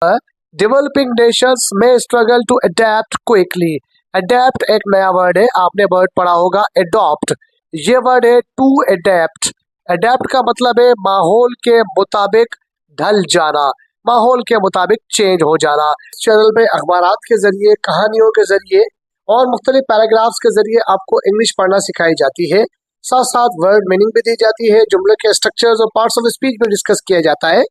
Developing nations में struggle to adapt quickly. Adapt एक नया वर्ड है, आपने वर्ड पढ़ा होगा एडॉप्ट। ये वर्ड है टू अडेप्ट। अडेप्ट का मतलब है माहौल के मुताबिक ढल जाना, माहौल के मुताबिक चेंज हो जाना। इस चैनल पे अखबारात के जरिए, कहानियों के जरिए और मुख्तलिफ पैराग्राफ्स के जरिए आपको इंग्लिश पढ़ना सिखाई जाती है। साथ साथ वर्ड मीनिंग भी दी जाती है, जुमले के स्ट्रक्चर्स और पार्ट्स ऑफ स्पीच भी डिस्कस किया जाता है,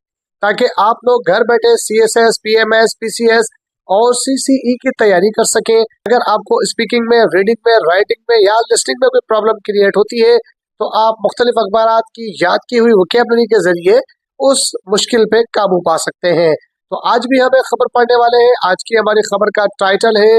ताकि आप लोग घर बैठे CSS, PMS, PCS और CCE की तैयारी कर सकें। अगर आपको स्पीकिंग में, रीडिंग में, राइटिंग में या लिसनिंग में कोई प्रॉब्लम क्रिएट होती है तो आप मुख्तलिफ अखबारात की याद की हुई वोकैबुलरी के जरिए उस मुश्किल पे काबू पा सकते हैं। तो आज भी हम एक खबर पढ़ने वाले हैं। आज की हमारी खबर का टाइटल है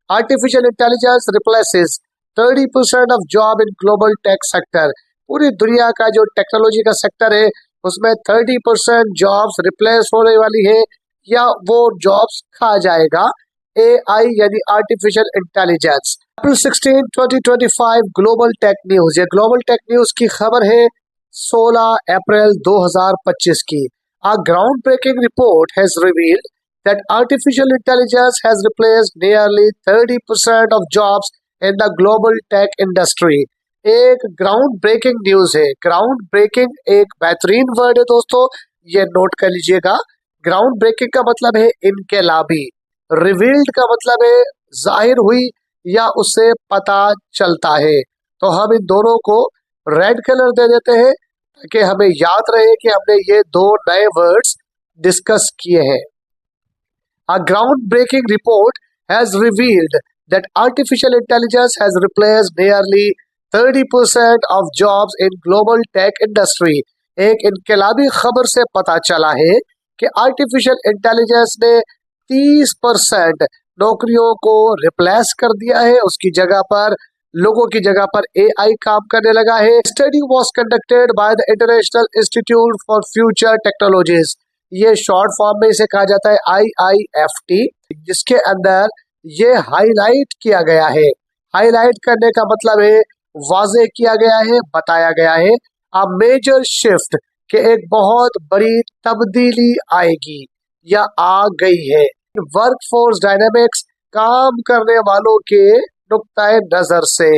artificial intelligence replaces 30% of job in global tech sector. पूरी दुनिया का जो टेक्नोलॉजी का सेक्टर है उसमें 30% जॉब्स रिप्लेस होने वाली है या वो जॉब्स खा जाएगा AI यानी आर्टिफिशियल इंटेलिजेंस। अप्रैल 16, 2025 ग्लोबल टेक न्यूज। ये ग्लोबल टेक न्यूज की खबर है 16 अप्रैल 2025 की। A groundbreaking report has revealed that artificial intelligence has replaced nearly 30% of jobs in the global tech industry. एक ग्राउंड ब्रेकिंग न्यूज है। ग्राउंड ब्रेकिंग एक बेहतरीन word है दोस्तों, ये नोट कर लीजिएगा। ग्राउंड ब्रेकिंग का मतलब है इनकलाबी, रिवील्ड का मतलब है जाहिर हुई या उससे पता चलता है। तो हम इन दोनों को रेड कलर दे देते हैं ताकि हमें याद रहे कि हमने ये दो नए वर्ड्स डिस्कस किए हैं। A groundbreaking report has revealed that artificial intelligence has replaced nearly 30% of jobs in global tech industry. एक इनकलाबी खबर से पता चला है कि आर्टिफिशियल इंटेलिजेंस ने 30% नौकरियों को रिप्लेस कर दिया है। उसकी जगह पर, लोगों की जगह पर AI काम करने लगा है। Study was conducted by the international institute for future technologies. ये शॉर्ट फॉर्म में इसे कहा जाता है IIFT, जिसके अंदर ये हाईलाइट किया गया है। हाईलाइट करने का मतलब है वाज़ेह किया गया है, बताया गया है। अ मेजर शिफ्ट के एक बहुत बड़ी तब्दीली आएगी या आ गई है। वर्कफोर्स डायनामिक्स, काम करने वालों के नुक्ताए नजर से।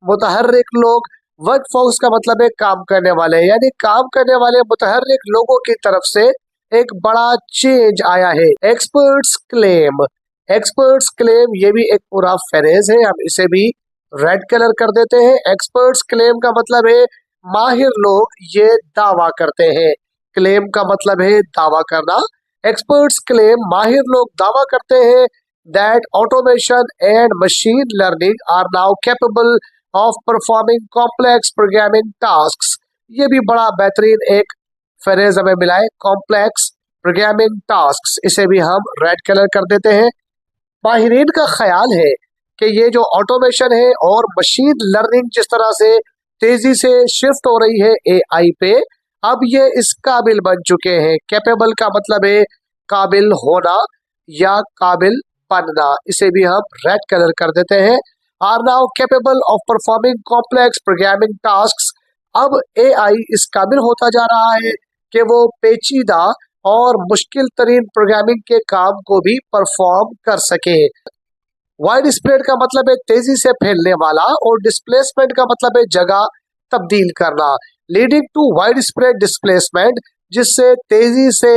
मुतहर्रिक लोग, वर्कफोर्स का मतलब है काम करने वाले, यानी काम करने वाले मुतहर्रिक लोगों की तरफ से एक बड़ा चेंज आया है। एक्सपर्ट्स क्लेम, एक्सपर्ट्स क्लेम ये भी एक पूरा फ्रेज है, हम इसे भी रेड कलर कर देते हैं। एक्सपर्ट्स क्लेम का मतलब है माहिर लोग ये दावा करते हैं। क्लेम का मतलब है दावा करना। एक्सपर्ट्स क्लेम, माहिर लोग दावा करते हैं that automation and machine learning are now capable of performing complex programming tasks. ये भी बड़ा बेहतरीन एक फ्रेज हमें मिला है, कॉम्प्लेक्स प्रोग्रामिंग टास्क्स, इसे भी हम रेड कलर कर देते हैं। माहिरीन का ख्याल है कि ये जो ऑटोमेशन है और मशीन लर्निंग जिस तरह से तेजी से शिफ्ट हो रही है AI पे, अब ये इस काबिल बन चुके हैं। कैपेबल का मतलब है काबिल होना या काबिल बनना, इसे भी हम रेड कलर कर देते हैं। Are now capable of performing complex programming tasks. अब AI इस काबिल होता जा रहा है कि वो पेचीदा और मुश्किल तरीन प्रोग्रामिंग के काम को भी परफॉर्म कर सके। वाइड स्प्रेड का मतलब है तेजी से फैलने वाला और डिस्प्लेसमेंट का मतलब है जगह तब्दील करना। Leading to widespread displacement, जिससे तेजी से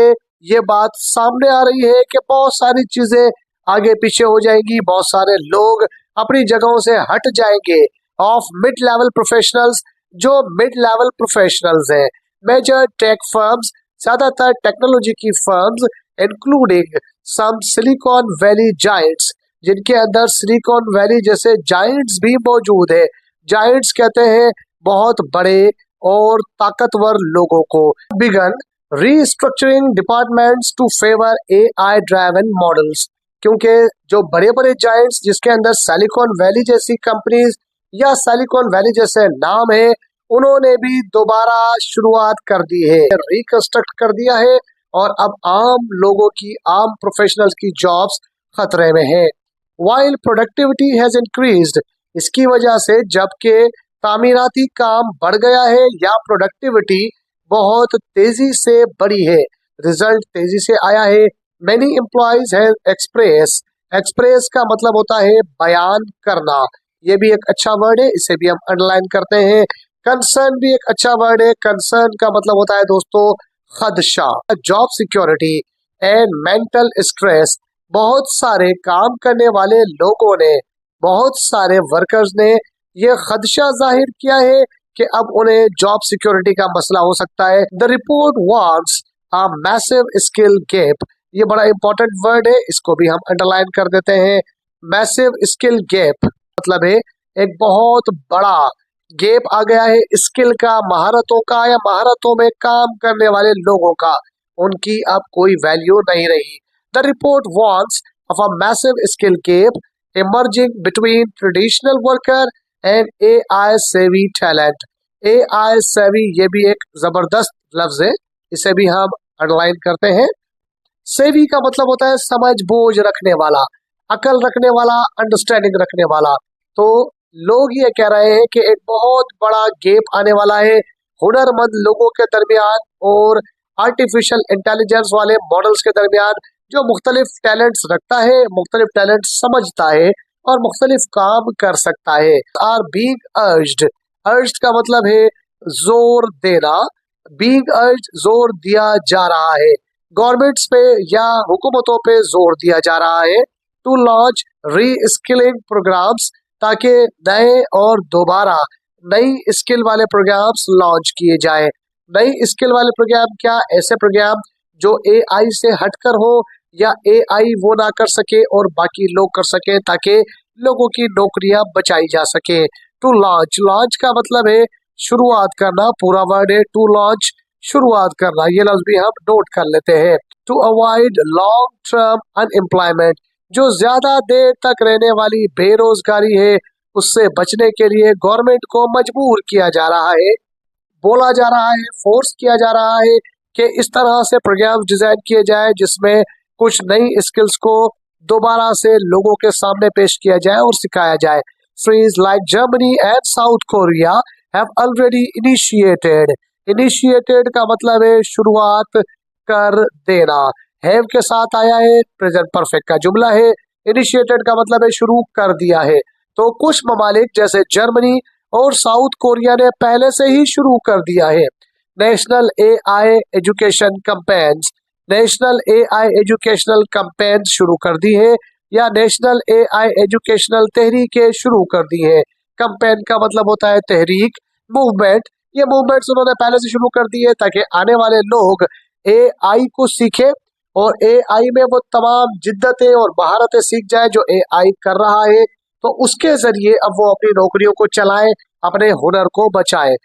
ये बात सामने आ रही है कि बहुत सारी चीजें आगे पीछे हो जाएंगी, बहुत सारे लोग अपनी जगहों से हट जाएंगे। ऑफ मिड लेवल प्रोफेशनल्स, जो मिड लेवल प्रोफेशनल्स हैं। मेजर टेक फर्म्स, ज्यादातर टेक्नोलॉजी की firms, including some Silicon Valley giants, जिनके अंदर सिलिकॉन वैली जैसे जायंट्स भी मौजूद है। जायंट्स कहते हैं बहुत बड़े और ताकतवर लोगों को। Began restructuring departments to favour AI driven models, क्योंकि जो बड़े बड़े जायंट्स जिसके अंदर सिलिकॉन वैली जैसी कंपनीज या सिलिकॉन वैली जैसे नाम है, उन्होंने भी दोबारा शुरुआत कर दी है, रिकंस्ट्रक्ट कर दिया है और अब आम लोगों की, आम प्रोफेशनल्स की जॉब्स खतरे में है। वाइल प्रोडक्टिविटी हैज इंक्रीज्ड, इसकी वजह से जबकि तामीराती काम बढ़ गया है या प्रोडक्टिविटी बहुत तेजी से बढ़ी है, रिजल्ट तेजी से आया है, Many employees have expressed, express का मतलब होता है बयान करना, ये भी एक अच्छा वर्ड है, इसे भी हम अंडरलाइन करते हैं। कंसर्न भी एक अच्छा वर्ड है, कंसर्न का मतलब होता है दोस्तों खदशा। Job security and mental stress, बहुत सारे काम करने वाले लोगों ने, बहुत सारे वर्कर्स ने ये खदशा जाहिर किया है कि अब उन्हें जॉब सिक्योरिटी का मसला हो सकता है। The report warns a massive skill gap, ये बड़ा इंपॉर्टेंट वर्ड है, इसको भी हम अंडरलाइन कर देते हैं। मैसिव स्किल गैप मतलब है एक बहुत बड़ा गैप आ गया है स्किल का, महारतों का, या महारतों में काम करने वाले लोगों का, उनकी अब कोई वैल्यू नहीं रही। The report warns of a massive skill gap emerging between traditional worker and AI सेवी टैलेंट। AI सेवी ये भी एक जबरदस्त लफ्ज है, इसे भी हम अंडरलाइन करते हैं। सेवी का मतलब होता है समझ बूझ रखने वाला, अकल रखने वाला, अंडरस्टैंडिंग रखने वाला। तो लोग ये कह रहे हैं कि एक बहुत बड़ा गैप आने वाला है हुनरमंद लोगों के दरमियान और आर्टिफिशियल इंटेलिजेंस वाले मॉडल्स के दरमियान, जो मुख्तलिफ टैलेंट्स रखता है, मुख्तलिफ टैलेंट समझता है और मुख्तलिफ काम कर सकता है। आर बीइंग अर्ज्ड, अर्ज्ड का मतलब है जोर देना, बीइंग अर्ज्ड जोर दिया जा रहा है, गवर्नमेंट्स पे या हुकूमतों पे जोर दिया जा रहा है टू लॉन्च री स्किलिंग प्रोग्राम्स, ताकि नए और दोबारा नई स्किल वाले प्रोग्राम्स लॉन्च किए जाए। नई स्किल वाले प्रोग्राम क्या? ऐसे प्रोग्राम जो AI से हटकर हो या AI वो ना कर सके और बाकी लोग कर सके, ताकि लोगों की नौकरियां बचाई जा सके। टू लॉन्च, लॉन्च का मतलब है शुरुआत करना, पूरा वर्ड है टू लॉन्च, शुरुआत करना, ये लफ्ज भी हम नोट कर लेते हैं। To avoid long term unemployment, जो ज्यादा देर तक रहने वाली बेरोजगारी है, उससे बचने के लिए गवर्नमेंट को मजबूर किया जा रहा है, बोला जा रहा है, फोर्स किया जा रहा है कि इस तरह से प्रोग्राम डिजाइन किए जाए जिसमें कुछ नई स्किल्स को दोबारा से लोगों के सामने पेश किया जाए और सिखाया जाए। Countries like Germany and South Korea have already initiated, initiated का मतलब है शुरुआत कर देना, हैव के साथ आया है, प्रेजेंट परफेक्ट का जुमला है। इनिशिएटेड का मतलब है शुरू कर दिया है। तो कुछ ममालिक जैसे जर्मनी और साउथ कोरिया ने पहले से ही शुरू कर दिया है। National AI education campaigns, national AI educational campaign शुरू कर दी है, या नेशनल AI एजुकेशनल तहरीकें शुरू कर दी है। कैंपेन का मतलब होता है तहरीक, मूवमेंट, ये मूवमेंट्स उन्होंने पहले से शुरू कर दी है ताकि आने वाले लोग AI को सीखे और AI में वो तमाम जिद्दतें और महारतें सीख जाए जो AI कर रहा है, तो उसके जरिए अब वो अपनी नौकरियों को चलाएं, अपने हुनर को बचाएं।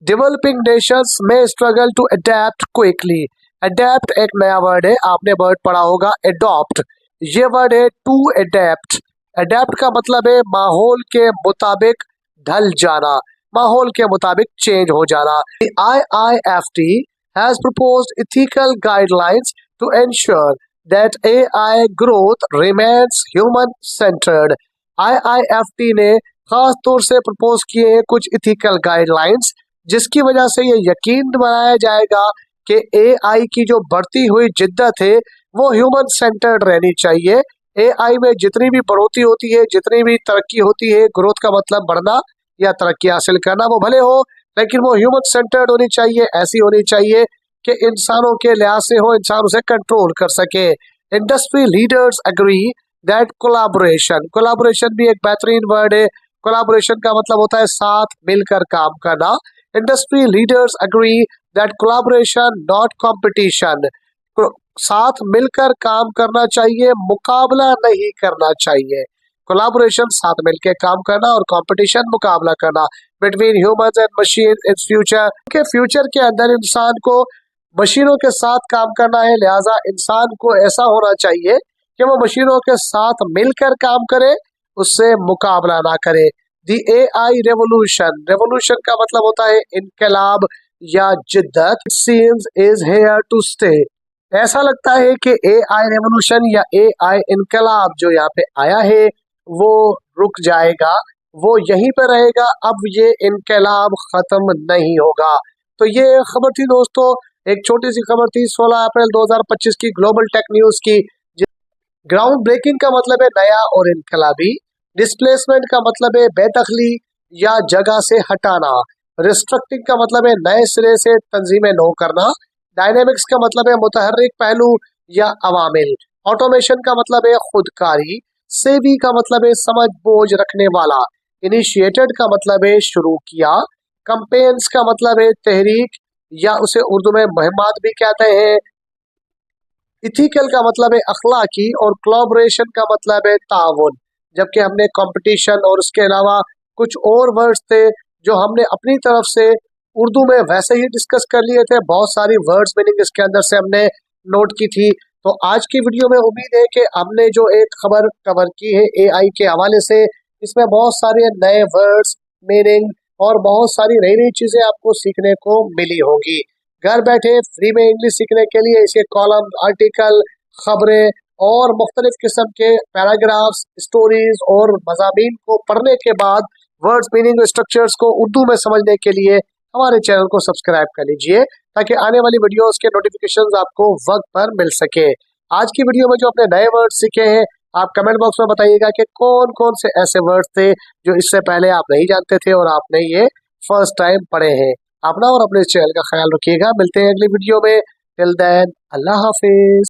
डेवलपिंग नेशंस में struggle to adapt quickly, adapt एक नया वर्ड है, आपने वर्ड पढ़ा होगा एडॉप्ट, ये वर्ड है टू अडेप्ट। अडेप्ट का मतलब है माहौल के मुताबिक ढल जाना, माहौल के मुताबिक चेंज हो जाना। IIFT has proposed ethical guidelines to ensure that AI growth remains human centered। IIFT ने खास तौर से प्रपोज किए हैं कुछ इथिकल गाइडलाइंस, जिसकी वजह से ये यकीन बनाया जाएगा कि AI की जो बढ़ती हुई जिद्दत है वो ह्यूमन सेंटर्ड रहनी चाहिए। AI में जितनी भी बढ़ोतरी होती है, जितनी भी तरक्की होती है, ग्रोथ का मतलब बढ़ना या तरक्की हासिल करना, वो भले हो लेकिन वो ह्यूमन सेंटर्ड होनी चाहिए, ऐसी होनी चाहिए कि इंसानों के लिहाज से हो, इंसान उसे कंट्रोल कर सके। Industry leaders agree that collaboration, collaboration भी एक बेहतरीन वर्ड है। कोलैबोरेशन का मतलब होता है साथ मिलकर काम करना। Industry leaders agree that collaboration not competition, साथ मिलकर काम करना चाहिए, मुकाबला नहीं करना चाहिए। कोलैबोरेशन साथ मिलकर काम करना और कंपटीशन मुकाबला करना between humans and machine in future, के फ्यूचर के अंदर इंसान को मशीनों के साथ काम करना है, लिहाजा इंसान को ऐसा होना चाहिए कि वो मशीनों के साथ मिलकर काम करे, उससे मुकाबला ना करे। दी AI रेवोल्यूशन, रेवोल्यूशन का मतलब होता है इनकलाब या जिद्दत, seems is here to stay, ऐसा लगता है कि AI रेवोल्यूशन या AI इनकलाब जो यहाँ पे आया है वो रुक जाएगा, वो यहीं पे रहेगा, अब ये इनकलाब खत्म नहीं होगा। तो ये खबर थी दोस्तों एक छोटी सी खबर थी 16 अप्रैल 2025 की ग्लोबल टेक न्यूज की। ग्राउंड ब्रेकिंग का मतलब है नया और इनकलाबी। डिस्प्लेसमेंट का मतलब है बेदखली या जगह से हटाना। रिस्ट्रक्टिंग का मतलब है नए सिरे से तंजीमें नो करना। डायनेमिक्स का मतलब है मुतहर्रिक पहलू या अवामिल। ऑटोमेशन का मतलब है खुदकारी। सेवी का मतलब है समझ बोझ रखने वाला। इनिशिएटेड का मतलब है शुरू किया। कंपेन्स का मतलब है तहरीक या उसे उर्दू में मुहिम्मात भी कहते हैं। इथिकल का मतलब है अखलाकी और कोलैबोरेशन का मतलब है ताउन। जबकि हमने कंपटीशन और उसके अलावा कुछ और वर्ड्स थे जो हमने अपनी तरफ से उर्दू में वैसे ही डिस्कस कर लिए थे। बहुत सारी वर्ड्स मीनिंग इसके अंदर से हमने नोट की थी। तो आज की वीडियो में उम्मीद है कि हमने जो एक खबर कवर की है एआई के हवाले से, इसमें बहुत सारे नए वर्ड्स मीनिंग और बहुत सारी नई नई चीजें आपको सीखने को मिली होंगी। घर बैठे फ्री में इंग्लिश सीखने के लिए इसके कॉलम, आर्टिकल, खबरें और मुख्तलिफ किस्म के पैराग्राफ्स, स्टोरीज और मज़ामीन को पढ़ने के बाद वर्ड्स मीनिंग स्ट्रक्चर्स को उर्दू में समझने के लिए हमारे चैनल को सब्सक्राइब कर लीजिए ताकि आने वाली वीडियोस के नोटिफिकेशंस आपको वक्त पर मिल सके। आज की वीडियो में जो अपने नए वर्ड्स सीखे हैं, आप कमेंट बॉक्स में बताइएगा कि कौन कौन से ऐसे वर्ड्स थे जो इससे पहले आप नहीं जानते थे और आपने ये फर्स्ट टाइम पढ़े हैं। अपना और अपने चैनल का ख्याल रखिएगा। मिलते हैं अगली वीडियो में। टिल देन अल्लाह हाफिज।